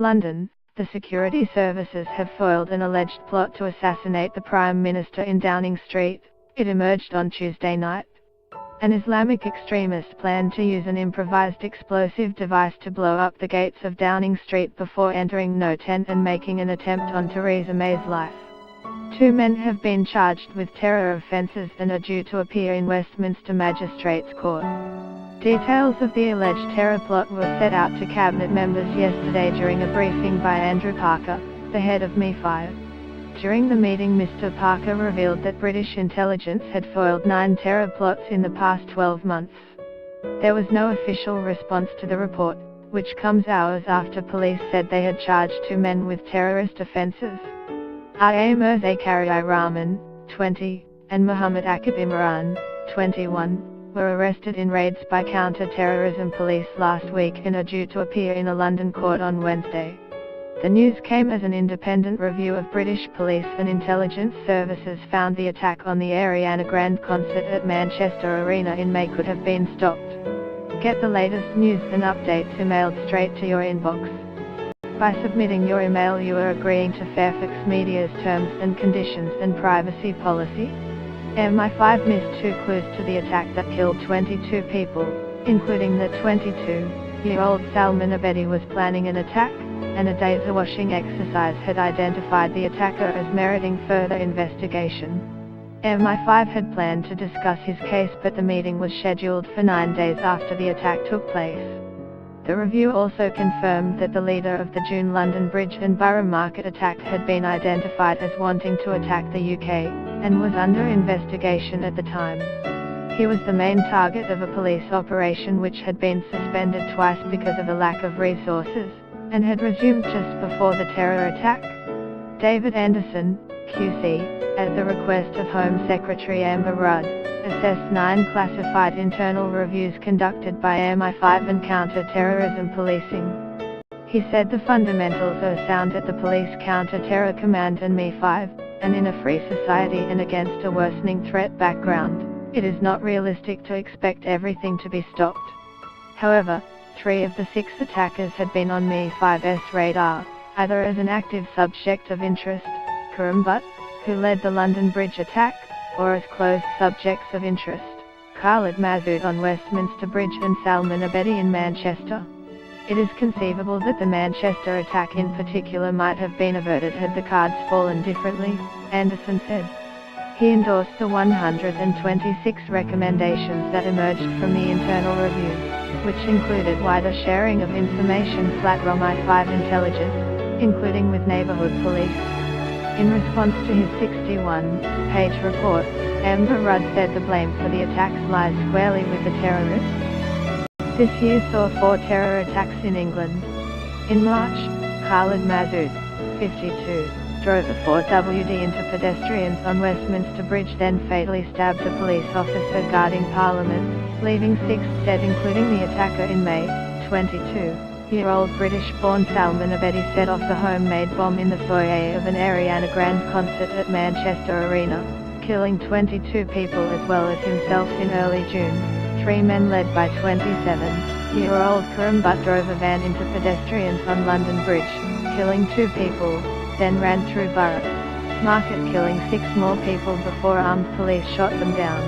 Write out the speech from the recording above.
London, the security services have foiled an alleged plot to assassinate the Prime Minister in Downing Street. It emerged on Tuesday night. An Islamic extremist planned to use an improvised explosive device to blow up the gates of Downing Street before entering No 10 and making an attempt on Theresa May's life. 2 men have been charged with terror offences and are due to appear in Westminster Magistrates' Court. Details of the alleged terror plot were set out to cabinet members yesterday during a briefing by Andrew Parker, the head of MI5. During the meeting, Mr. Parker revealed that British intelligence had foiled 9 terror plots in the past 12 months. There was no official response to the report, which comes hours after police said they had charged 2 men with terrorist offences. Aymer Zakaria Rahman, 20, and Muhammad Akib Imran, 21, were arrested in raids by counter-terrorism police last week and are due to appear in a London court on Wednesday. The news came as an independent review of British police and intelligence services found the attack on the Ariana Grande concert at Manchester Arena in May could have been stopped. Get the latest news and updates emailed straight to your inbox. By submitting your email, you are agreeing to Fairfax Media's terms and conditions and privacy policy. MI5 missed 2 clues to the attack that killed 22 people, including the 22-year-old Salman Abedi was planning an attack, and a data washing exercise had identified the attacker as meriting further investigation. MI5 had planned to discuss his case, but the meeting was scheduled for 9 days after the attack took place. The review also confirmed that the leader of the June London Bridge and Borough Market attack had been identified as wanting to attack the UK, and was under investigation at the time. He was the main target of a police operation which had been suspended twice because of a lack of resources, and had resumed just before the terror attack. David Anderson, QC, at the request of Home Secretary Amber Rudd, assessed 9 classified internal reviews conducted by MI5 and counter-terrorism policing. He said the fundamentals are sound at the Police Counter-Terror Command and MI5, and in a free society and against a worsening threat background, it is not realistic to expect everything to be stopped. However, 3 of the 6 attackers had been on MI5's radar, either as an active subject of interest, Khurram Butt, who led the London Bridge attack, or as closed subjects of interest, Khalid Masood on Westminster Bridge and Salman Abedi in Manchester. It is conceivable that the Manchester attack in particular might have been averted had the cards fallen differently, Anderson said. He endorsed the 126 recommendations that emerged from the internal review, which included wider sharing of information from MI5 intelligence, including with neighbourhood police. In response to his 61-page report, Amber Rudd said the blame for the attacks lies squarely with the terrorists. This year saw 4 terror attacks in England. In March, Khalid Masood, 52, drove a 4WD into pedestrians on Westminster Bridge, then fatally stabbed a police officer guarding Parliament, leaving 6 dead, including the attacker in May. 22-year-old British-born Salman Abedi set off a homemade bomb in the foyer of an Ariana Grande concert at Manchester Arena, killing 22 people as well as himself in early June. 3 men led by 27-year-old Khurram Butt drove a van into pedestrians on London Bridge, killing 2 people, then ran through Borough Market, killing 6 more people before armed police shot them down.